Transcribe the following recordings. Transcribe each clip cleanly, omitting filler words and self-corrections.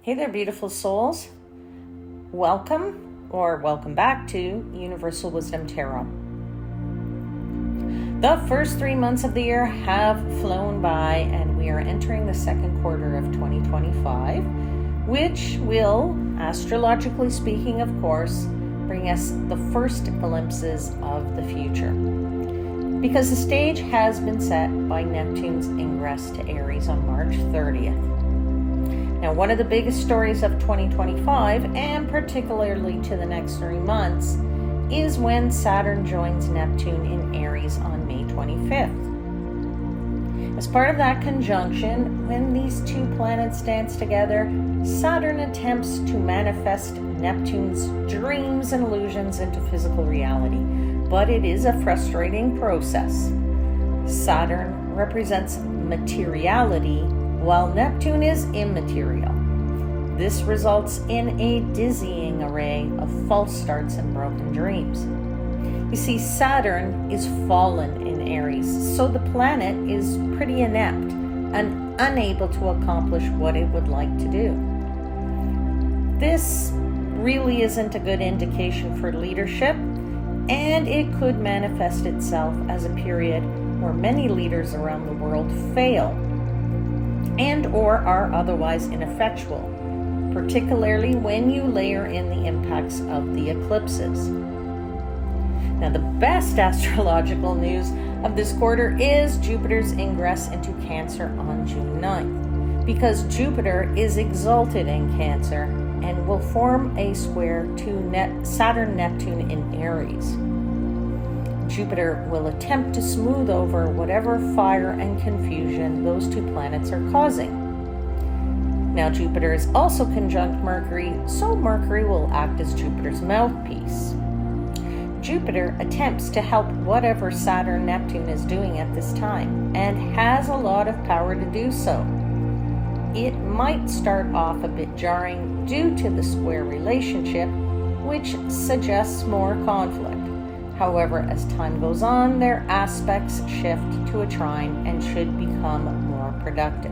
Hey there, beautiful souls. Welcome or welcome back to Universal Wisdom Tarot. The first 3 months of the year have flown by, and we are entering the second quarter of 2025, which will, astrologically speaking, of course, bring us the first glimpses of the future. Because the stage has been set by Neptune's ingress to Aries on March 30th. Now, one of the biggest stories of 2025, and particularly to the next 3 months, is when Saturn joins Neptune in Aries on May 25th. As part of that conjunction, when these two planets dance together, Saturn attempts to manifest Neptune's dreams and illusions into physical reality, but it is a frustrating process. Saturn represents materiality, while Neptune is immaterial. This results in a dizzying array of false starts and broken dreams. You see, Saturn is fallen in Aries, so the planet is pretty inept and unable to accomplish what it would like to do. This really isn't a good indication for leadership, and it could manifest itself as a period where many leaders around the world fail and or are otherwise ineffectual, particularly when you layer in the impacts of the eclipses. Now, the best astrological news of this quarter is Jupiter's ingress into Cancer on June 9th, because Jupiter is exalted in Cancer and will form a square to Saturn-Neptune in Aries. Jupiter will attempt to smooth over whatever fire and confusion those two planets are causing. Now, Jupiter is also conjunct Mercury, so Mercury will act as Jupiter's mouthpiece. Jupiter attempts to help whatever Saturn-Neptune is doing at this time, and has a lot of power to do so. It might start off a bit jarring due to the square relationship, which suggests more conflict. However, as time goes on, their aspects shift to a trine and should become more productive.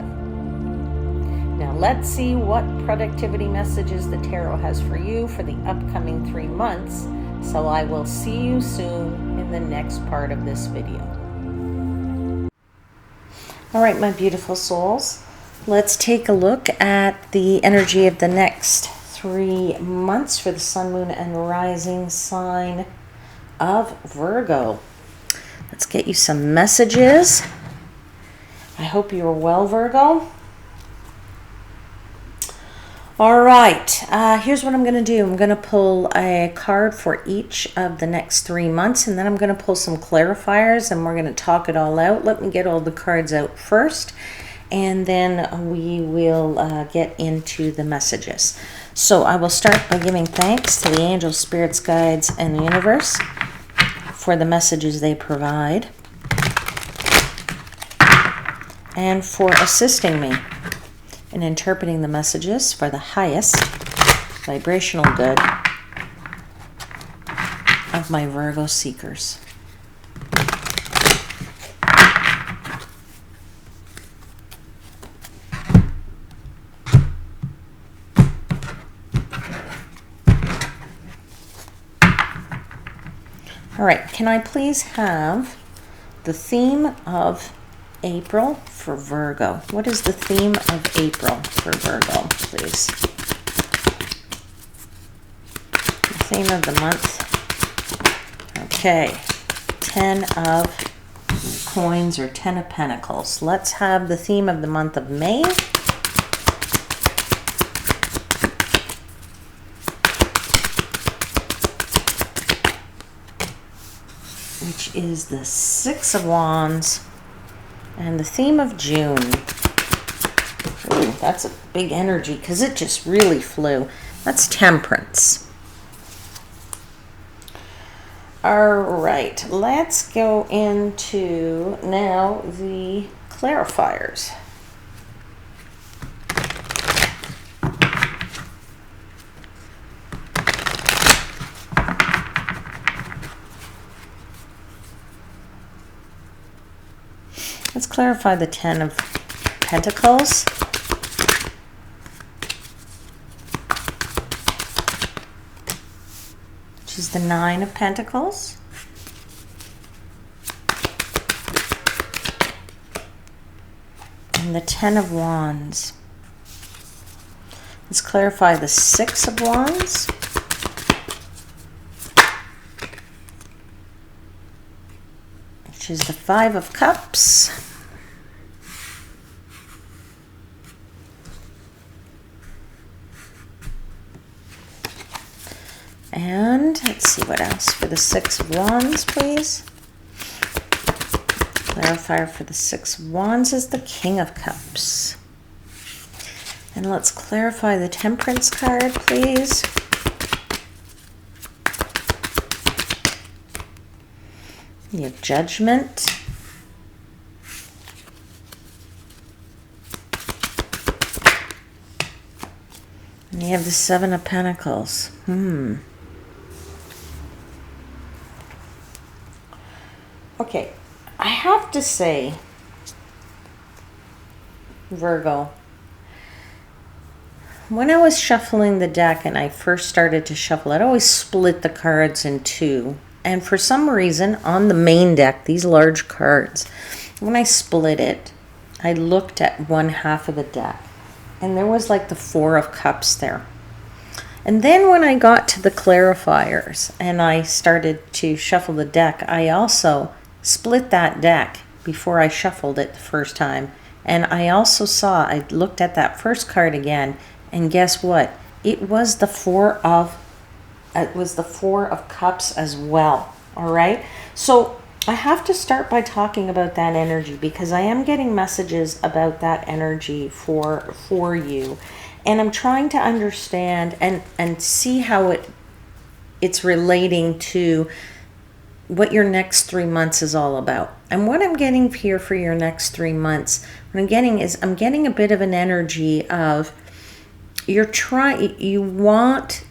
Now, let's see what productivity messages the tarot has for you for the upcoming 3 months. So I will see you soon in the next part of this video. All right, my beautiful souls, let's take a look at the energy of the next 3 months for the sun, moon, and rising sign of Virgo. Let's get you some messages. I hope you are well, Virgo. All right, here's what I'm going to do. I'm going to pull a card for each of the next 3 months, and then I'm going to pull some clarifiers, and we're going to talk it all out. Let me get all the cards out first, and then we will get into the messages. So I will start by giving thanks to the angels, spirits, guides, and the universe for the messages they provide and for assisting me in interpreting the messages for the highest vibrational good of my Virgo seekers. All right, can I please have the theme of April for Virgo? What is the theme of April for Virgo, please? The theme of the month. Okay, 10 of coins or 10 of pentacles. Let's have the theme of the month of May. Which is the 6 of Wands, and the theme of June. Ooh, that's a big energy because it just really flew. That's Temperance. All right, let's go into now the clarifiers. Let's clarify the 10 of Pentacles. is the Nine of Pentacles. And the Ten of Wands. Let's clarify the Six of Wands. Which is the Five of Cups. And let's see what else for the Six of Wands, please. Clarifier for the Six of Wands is the King of Cups. And let's clarify the Temperance card, please. You have Judgment. And you have the Seven of Pentacles. Okay, I have to say, Virgo, when I was shuffling the deck and I first started to shuffle, I'd always split the cards in two. And for some reason, on the main deck, these large cards, when I split it, I looked at one half of the deck, and there was like the Four of Cups there. And then when I got to the clarifiers and I started to shuffle the deck, I also split that deck before I shuffled it the first time. And I also saw, I looked at that first card again, and guess what? It was the Four of Cups as well. All right. So I have to start by talking about that energy, because I am getting messages about that energy for you. And I'm trying to understand and see how it's relating to what your next 3 months is all about. And what I'm getting here for your next 3 months, what I'm getting is, I'm getting a bit of an energy of you want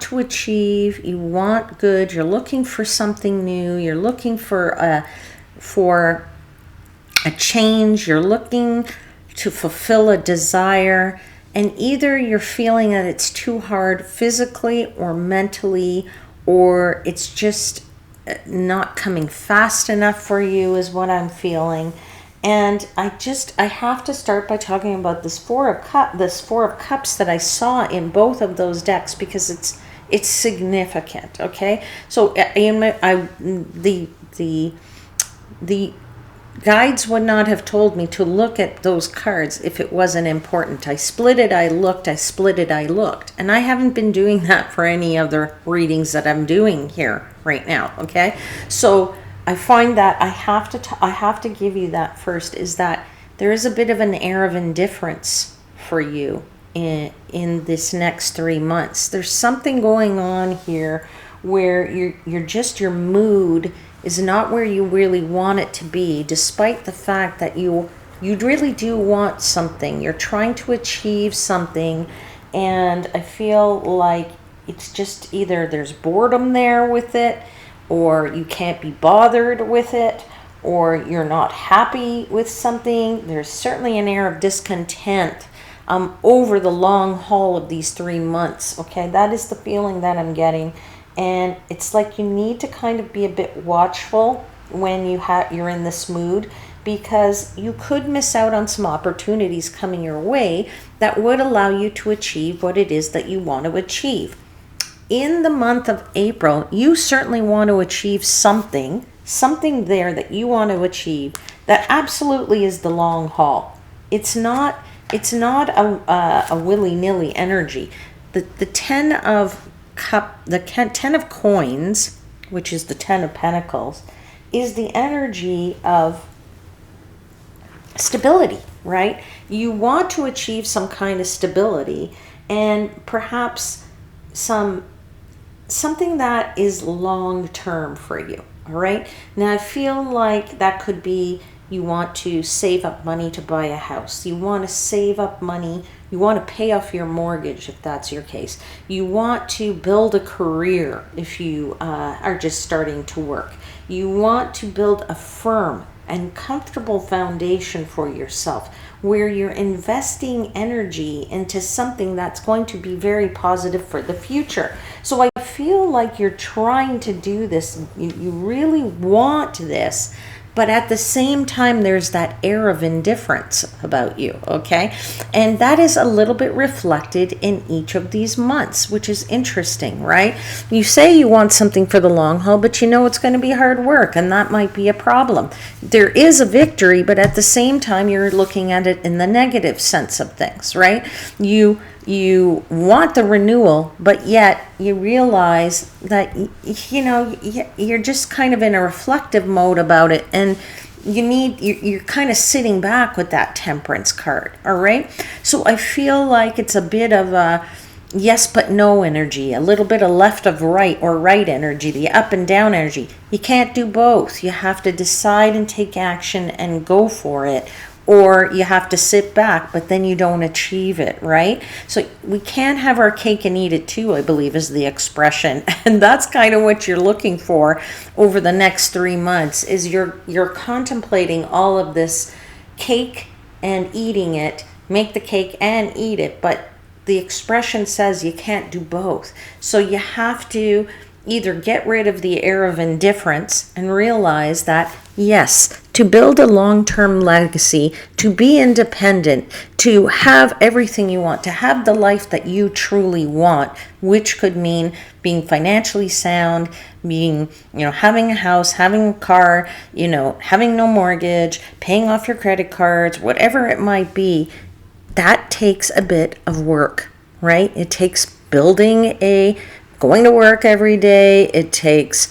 to achieve, you want good, you're looking for something new, you're looking for a change, you're looking to fulfill a desire. And either you're feeling that it's too hard physically or mentally, or it's just not coming fast enough for you, is what I'm feeling. And I have to start by talking about this Four of Cups that I saw in both of those decks, because it's significant. Okay, so the guides would not have told me to look at those cards if it wasn't important. I split it, I looked, I split it, I looked. And I haven't been doing that for any other readings that I'm doing here right now, okay? So I find that I have to give you that first, is that there is a bit of an air of indifference for you in this next 3 months. There's something going on here where your mood is not where you really want it to be, despite the fact that you really do want something. You're trying to achieve something, and I feel like it's just either there's boredom there with it, or you can't be bothered with it, or you're not happy with something. There's certainly an air of discontent over the long haul of these 3 months. Okay, that is the feeling that I'm getting. And it's like you need to kind of be a bit watchful when you're in this mood, because you could miss out on some opportunities coming your way that would allow you to achieve what it is that you want to achieve. In the month of April, you certainly want to achieve something there that you want to achieve that absolutely is the long haul. It's not a willy-nilly energy. The Ten of Coins, which is the Ten of Pentacles, is the energy of stability, right? You want to achieve some kind of stability, and perhaps something that is long term for you. All right. Now I feel like that could be You want to save up money to buy a house. You want to save up money. You want to pay off your mortgage if that's your case. You want to build a career if you are just starting to work. You want to build a firm and comfortable foundation for yourself where you're investing energy into something that's going to be very positive for the future. So I feel like you're trying to do this. You really want this. But at the same time, there's that air of indifference about you, okay? And that is a little bit reflected in each of these months, which is interesting, right? You say you want something for the long haul, but you know it's going to be hard work, and that might be a problem. There is a victory, but at the same time, you're looking at it in the negative sense of things, right? You want the renewal, but yet you realize that, you know, you're just kind of in a reflective mode about it, and you're kind of sitting back with that temperance card, all right? So I feel like it's a bit of a yes but no energy, a little bit of left of right or right energy, the up and down energy. You can't do both. You have to decide and take action and go for it, or you have to sit back, but then you don't achieve it, right? So we can't have our cake and eat it too, I believe is the expression. And that's kind of what you're looking for over the next 3 months, is you're contemplating all of this cake and eating it, make the cake and eat it, but the expression says you can't do both. So you have to either get rid of the air of indifference and realize that, yes, to build a long-term legacy, to be independent, to have everything you want, to have the life that you truly want, which could mean being financially sound, being, having a house, having a car, having no mortgage, paying off your credit cards, whatever it might be, that takes a bit of work, right? It takes going to work every day. It takes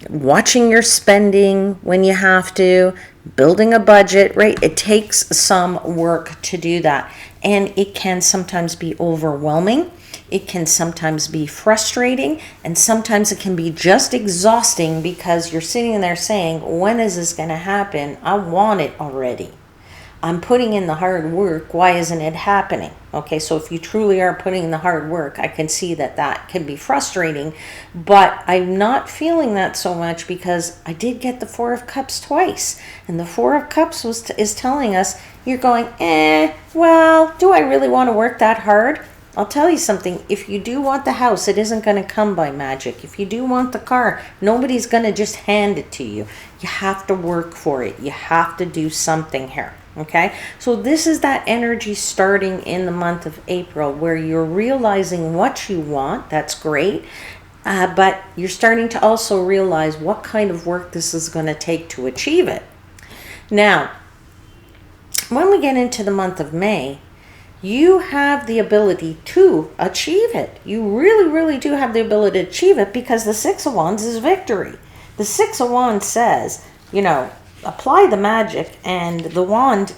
watching your spending when you have to, building a budget, right? It takes some work to do that. And it can sometimes be overwhelming. It can sometimes be frustrating. And sometimes it can be just exhausting because you're sitting there saying, when is this going to happen? I want it already. I'm putting in the hard work. Why isn't it happening? Okay, so if you truly are putting in the hard work, I can see that can be frustrating, but I'm not feeling that so much because I did get the Four of Cups twice. And the Four of Cups is telling us, you're going, well, do I really want to work that hard? I'll tell you something. If you do want the house, it isn't going to come by magic. If you do want the car, nobody's going to just hand it to you. You have to work for it. You have to do something here. Okay, so this is that energy starting in the month of April where you're realizing what you want. That's great. But you're starting to also realize what kind of work this is going to take to achieve it. Now, when we get into the month of May, you have the ability to achieve it. You really, really do have the ability to achieve it because the Six of Wands is victory. The Six of Wands says, apply the magic, and the wand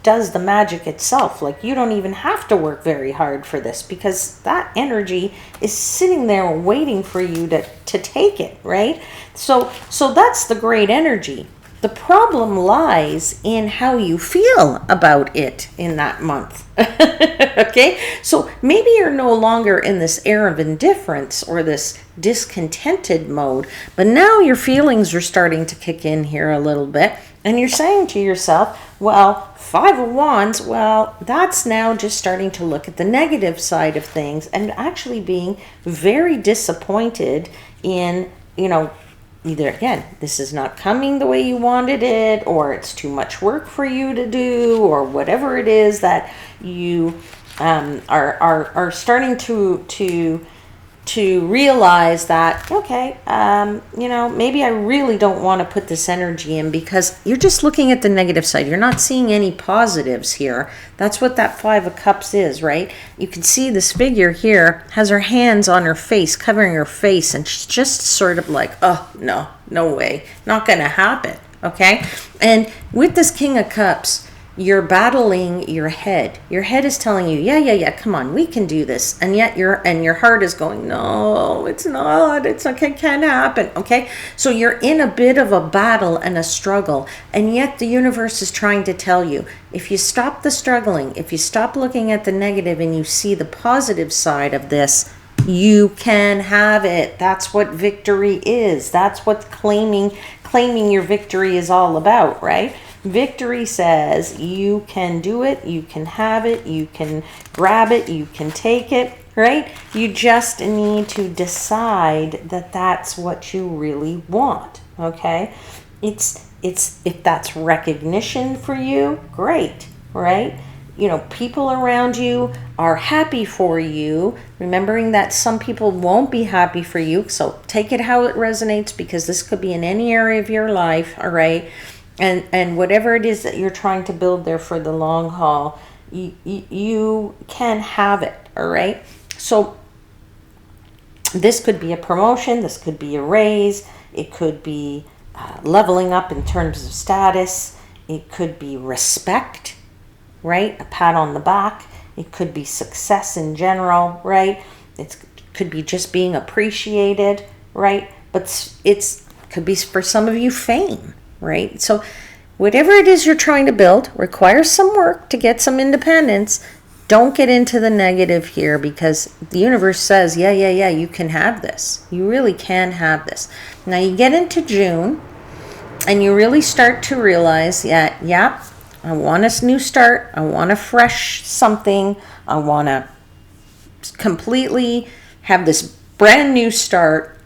does the magic itself. Like, you don't even have to work very hard for this because that energy is sitting there waiting for you to take it, right? So that's the great energy. The problem lies in how you feel about it in that month. Okay? So maybe you're no longer in this air of indifference or this discontented mode, but now your feelings are starting to kick in here a little bit, and you're saying to yourself, well, Five of Wands, well, that's now just starting to look at the negative side of things and actually being very disappointed in, either, again, this is not coming the way you wanted it, or it's too much work for you to do, or whatever it is that you are starting to realize that, okay, maybe I really don't want to put this energy in because you're just looking at the negative side. You're not seeing any positives here. That's what that Five of Cups is, right? You can see this figure here has her hands on her face, covering her face, and she's just sort of like, oh, no way, not going to happen, okay? And with this King of Cups, you're battling your head. Your head is telling you, yeah, come on, we can do this. And yet your heart is going, no, it's not. It's okay, it can't happen. Okay? So you're in a bit of a battle and a struggle. And yet the universe is trying to tell you, if you stop the struggling, if you stop looking at the negative and you see the positive side of this, you can have it. That's what victory is. That's what claiming your victory is all about, right? Victory says you can do it, you can have it, you can grab it, you can take it, right? You just need to decide that that's what you really want, okay? It's if that's recognition for you, great, right? You know, people around you are happy for you, remembering that some people won't be happy for you, so take it how it resonates, because this could be in any area of your life, all right? And whatever it is that you're trying to build there for the long haul, you can have it, all right? So this could be a promotion, this could be a raise, it could be leveling up in terms of status, it could be respect, right? A pat on the back. It could be success in general, right? It could be just being appreciated, right? But it could be for some of you fame, right? So whatever it is you're trying to build requires some work to get some independence. Don't get into the negative here, because the universe says, yeah, you can have this. You really can have this. Now you get into June and you really start to realize, yeah, I want a new start. I want a fresh something. I want to completely have this brand new start.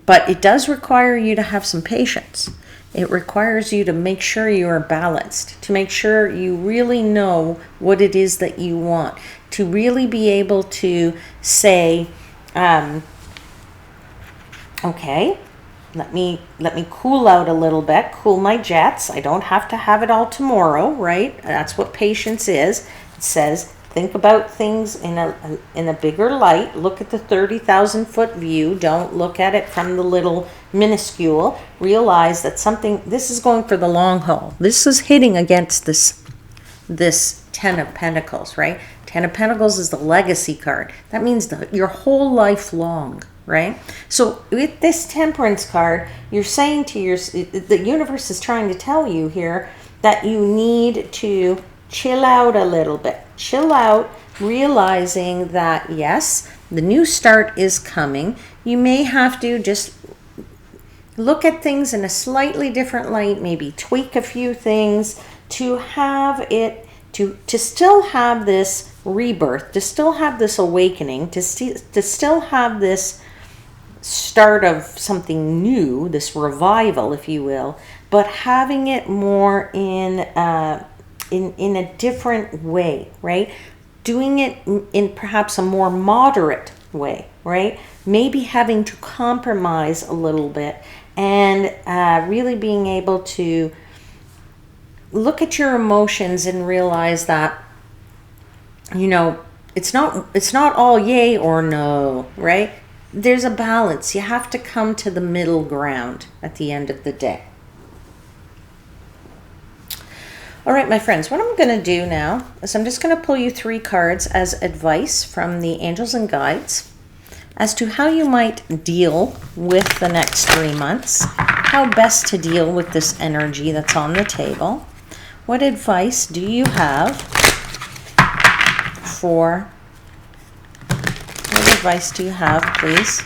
But it does require you to have some patience. It requires you to make sure you are balanced, to make sure you really know what it is that you want, to really be able to say, okay, let me cool out a little bit, cool my jets. I don't have to have it all tomorrow, right? That's what patience is. It says, think about things in a bigger light. Look at the 30,000 foot view. Don't look at it from the little minuscule. Realize that this is going for the long haul. This is hitting against this 10 of Pentacles, right? 10 of Pentacles is the legacy card. That means your whole life long, right? So with this Temperance card, you're saying to the universe is trying to tell you here that you need to chill out a little bit. Chill out, realizing that, yes, the new start is coming. You may have to just look at things in a slightly different light, maybe tweak a few things to have it, to still have this rebirth, to still have this awakening, to still have this start of something new, this revival, if you will, but having it more in a different way, right? Doing it in perhaps a more moderate way, right? Maybe having to compromise a little bit, and really being able to look at your emotions and realize that, you know, it's not all yay or no, right? There's a balance. You have to come to the middle ground at the end of the day. All right, my friends, what I'm going to do now is I'm just going to pull you 3 cards as advice from the angels and guides as to how you might deal with the next 3 months, how best to deal with this energy that's on the table. What advice do you have please,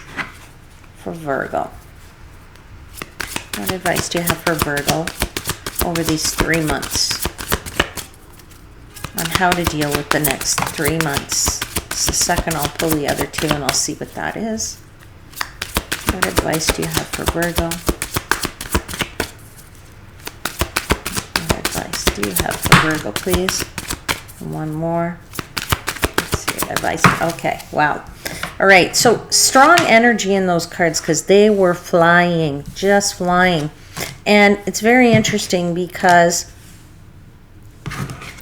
for Virgo? What advice do you have for Virgo over these 3 months on how to deal with the next 3 months? Just a second, I'll pull the other 2 and I'll see what that is. What advice do you have for Virgo? What advice do you have for Virgo, please? And one more. Let's see, advice. Okay, wow. All right, so strong energy in those cards because they were flying, just flying. And it's very interesting because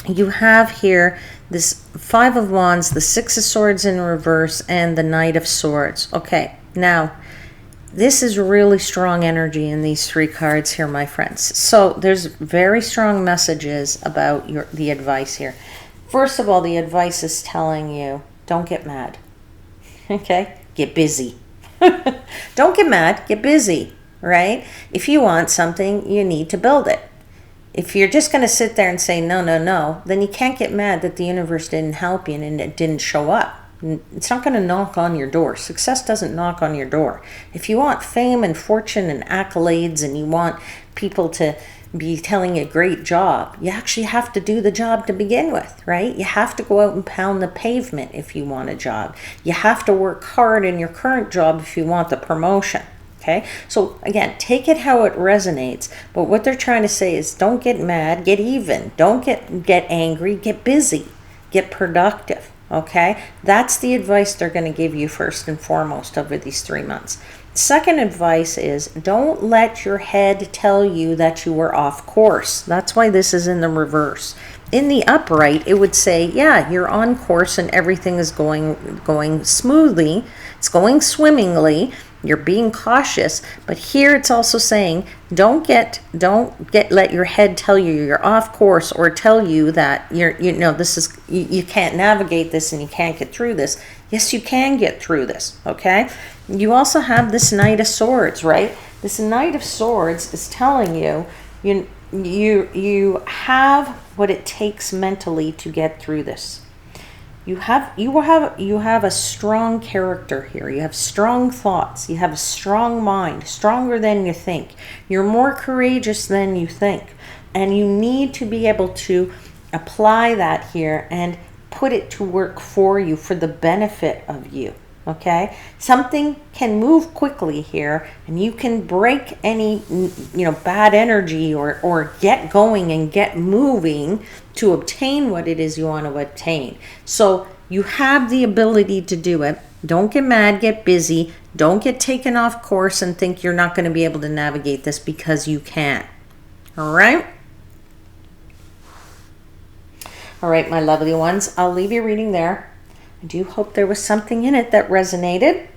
you have here this 5 of Wands, the 6 of Swords in reverse, and the Knight of Swords. Okay, now This is really strong energy in these 3 cards here, my friends. So there's very strong messages about the advice here. First of all, the advice is telling you, don't get mad. Okay? Get busy. Don't get mad, get busy, right? If you want something, you need to build it. If you're just going to sit there and say, no, no, no, then you can't get mad that the universe didn't help you and it didn't show up. It's not going to knock on your door. Success doesn't knock on your door. If you want fame and fortune and accolades and you want people to be telling you great job, you actually have to do the job to begin with, right? You have to go out and pound the pavement if you want a job. You have to work hard in your current job if you want the promotion. Okay, so again, take it how it resonates, but what they're trying to say is don't get mad, get even. Don't get angry, get busy, get productive. Okay, that's the advice they're going to give you first and foremost over these 3 months. Second advice is don't let your head tell you that you were off course. That's why this is in the reverse. In the upright, it would say, yeah, you're on course and everything is going smoothly. It's going swimmingly. You're being cautious, but here it's also saying don't let your head tell you you're off course or tell you that you can't navigate this and you can't get through this. Yes, you can get through this, okay? You also have this Knight of Swords, right? This Knight of Swords is telling you you have what it takes mentally to get through this. You have a strong character here. You have strong thoughts. You have a strong mind, stronger than you think. You're more courageous than you think. And you need to be able to apply that here and put it to work for you, for the benefit of you. Okay? Something can move quickly here and you can break any bad energy or get going and get moving to obtain what it is you want to obtain. So you have the ability to do it. Don't get mad, get busy. Don't get taken off course and think you're not going to be able to navigate this, because you can. All right? All right, my lovely ones, I'll leave you reading there. I do hope there was something in it that resonated.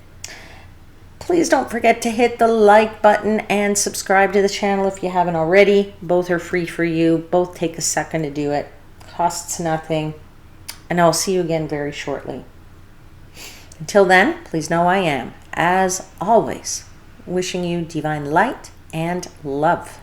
Please don't forget to hit the like button and subscribe to the channel if you haven't already. Both are free for you. Both take a second to do it. Costs nothing. And I'll see you again very shortly. Until then, please know I am, as always, wishing you divine light and love.